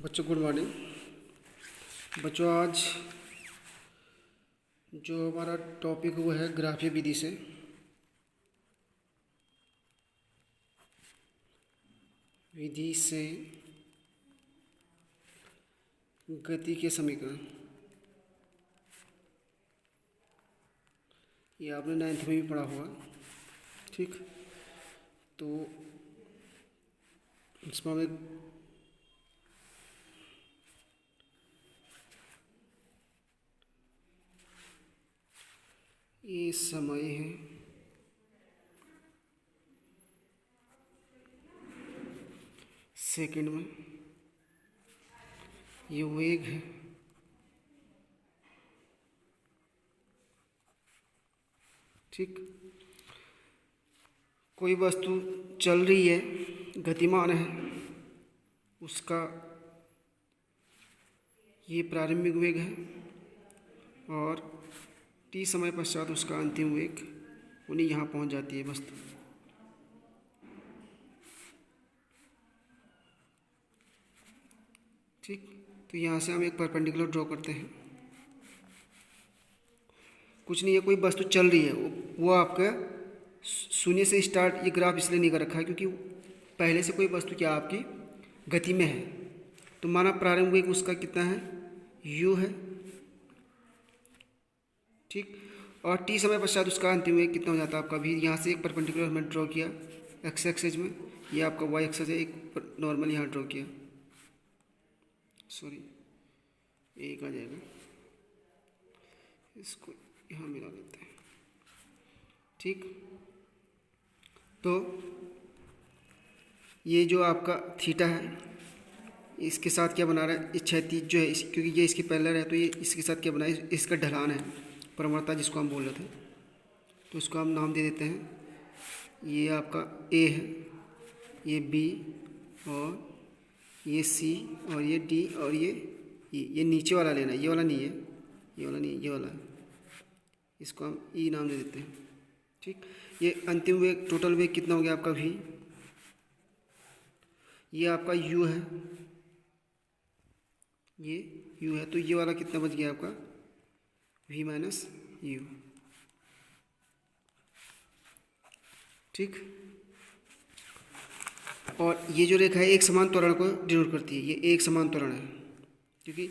बच्चों good morning. बच्चों आज जो हमारा टॉपिक वो है ग्राफीय विधि से। विधि से गति के समीकरण, ये आपने 9th में भी पढ़ा होगा। ठीक, तो इसमें हमें ये समय है, सेकंड में ये वेग है, ठीक। कोई वस्तु चल रही है, गतिमान है, उसका ये प्रारंभिक वेग है और t समय पश्चात उसका अंतिम वेग उन्हीं यहाँ पहुँच जाती है वस्तु। ठीक, तो यहाँ से हम एक परपेंडिकुलर ड्रॉ करते हैं। कुछ नहीं है, कोई वस्तु चल रही है, वो आपका शून्य से स्टार्ट, ये ग्राफ इसलिए नहीं कर रखा है क्योंकि पहले से कोई वस्तु क्या आपकी गति में है। तो माना प्रारंभिक वेग उसका कितना है, u है, ठीक। और t समय पश्चात उसका अंतिम वेग कितना हो जाता है आपका v। यहाँ से एक परपेंडिकुलर हमने ड्रॉ किया x एक्सेस में, ये आपका y एक्सेस है, एक नॉर्मल यहाँ ड्रॉ किया, सॉरी एक आ जाएगा, इसको यहाँ मिला लेते हैं। ठीक, तो ये जो आपका थीटा है इसके साथ क्या बना रहा है, इस क्षैतिज जो है क्योंकि ये इसकी पैरेलल है तो ये इसके साथ क्या बना है, इसका ढलान है, प्रवणता जिसको हम बोल रहे थे। तो इसको हम नाम दे देते हैं, ये आपका A है, ये B और ये C और ये D और ये E। ये नीचे वाला लेना है, ये वाला नहीं है, ये वाला नहीं, ये वाला है, इसको हम E नाम दे देते हैं। ठीक, ये अंतिम वेग, टोटल वेग कितना हो गया आपका V। ये आपका U है, ये U है, तो ये वाला कितना बच गया आपका V माइनस U। ठीक, और ये जो रेखा है एक समान त्वरण को डिनोट करती है, ये एक समान त्वरण है क्योंकि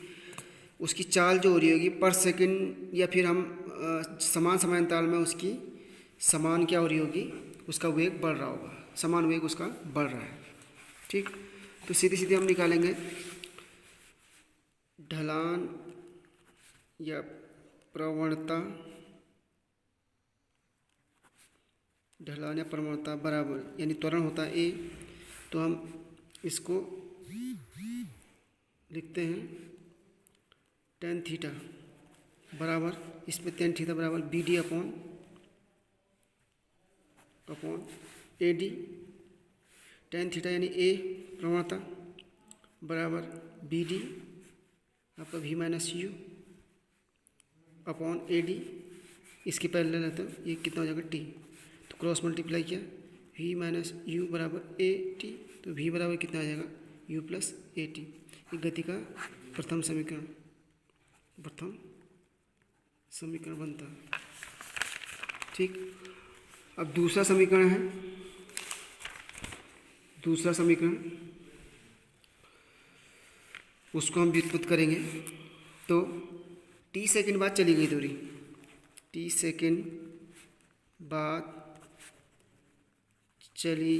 उसकी चाल जो हो रही होगी पर सेकंड, या फिर हम समान समांतराल में उसकी समान क्या हो रही होगी, उसका वेग बढ़ रहा होगा, समान वेग उसका बढ़ रहा है। ठीक, तो सीधे सीधे हम निकालेंगे ढलान या प्रवणता, ढलान या प्रवणता बराबर, यानी त्वरण होता है A, तो हम इसको लिखते हैं tan थीटा बराबर, इसमें tan थीटा बराबर BD upon AD। tan theta यानी A प्रवणता बराबर BD आपका V minus U upon AD, इसकी पैरेलल है तो ये कितना हो जाएगा T, तो क्रॉस मल्टीप्लाई किया, V माइनस U बराबर AT, तो V बराबर कितना आ जाएगा U प्लस AT। ये गति का प्रथम समीकरण बनता है। ठीक, अब दूसरा समीकरण है, दूसरा समीकरण उसको हम व्युत्पत्त करेंगे। तो t सेकंड बाद चली गई दूरी, t सेकंड बाद चली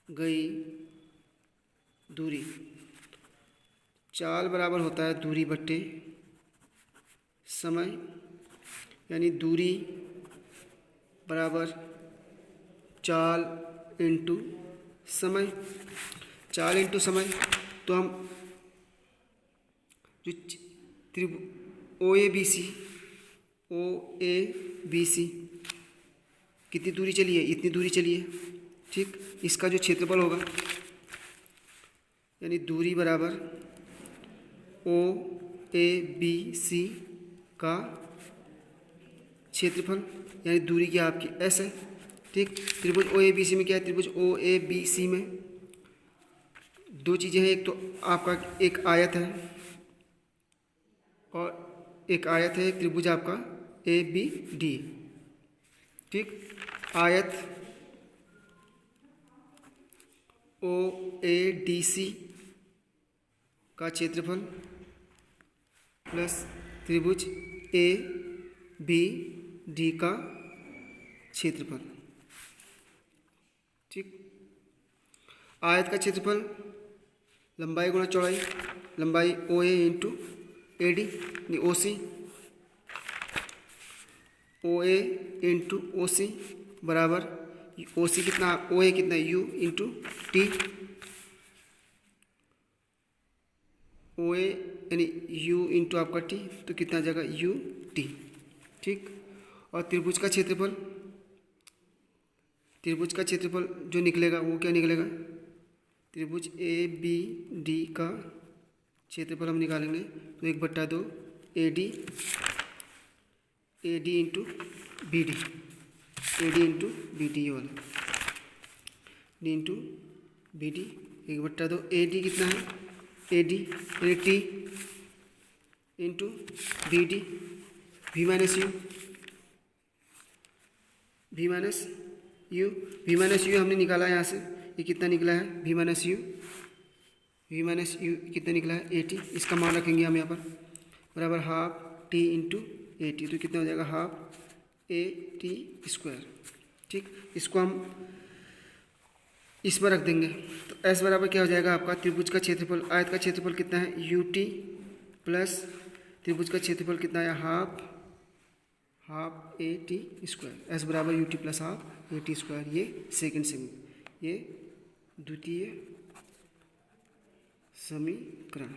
गई दूरी, चाल बराबर होता है दूरी बट्टे समय, यानी दूरी बराबर चाल इंटू समय, चाल इंटू समय। तो हम जो ओ ए बी सी कितनी दूरी चली है, इतनी दूरी चली है। ठीक, इसका जो क्षेत्रफल होगा यानी दूरी बराबर ओ ए बी सी का क्षेत्रफल, यानी दूरी क्या आपकी S है। ठीक, त्रिभुज ओ ए बी सी में क्या है, त्रिभुज ओ ए बी सी में दो चीज़ें हैं, एक तो आपका एक आयत है और एक आयत है, एक त्रिभुज आपका ए बी डी। ठीक, आयत ओ ए डी सी का क्षेत्रफल प्लस त्रिभुज ए बी डी का क्षेत्रफल। ठीक, आयत का क्षेत्रफल लंबाई गुणा चौड़ाई, लंबाई O A into A D, O C, O A into O C बराबर ओ सी कितना, ओ ए कितना U into T, O A यानी यू इंटू आपका टी, तो कितना आ जाएगा यू टी। ठीक, और त्रिभुज का क्षेत्रफल, त्रिभुज का क्षेत्रफल जो निकलेगा वो क्या निकलेगा, त्रिभुज ए बी डी का क्षेत्रफल हम निकालेंगे तो 1/2 A D into B D, A D into B D, ये वाला D into B D, 1/2 A D कितना है, ए डी यानी T into B D, V minus U, V minus U, V minus U हमने निकाला है यहाँ से, ये कितना निकला है V minus U, V minus U कितना निकला है ए टी, इसका मान रखेंगे हम यहाँ पर बराबर half T into A T, तो कितना हो जाएगा हाफ ए टी स्क्वायर। ठीक, इसको हम इस पर रख देंगे तो एस बराबर क्या हो जाएगा आपका त्रिभुज का क्षेत्रफल, आयत का क्षेत्रफल कितना है यू टी प्लस त्रिभुज का क्षेत्रफल कितना है half A T square, S बराबर U T plus half A T square. ये सेकेंड समीकरण, ये द्वितीय समीकरण।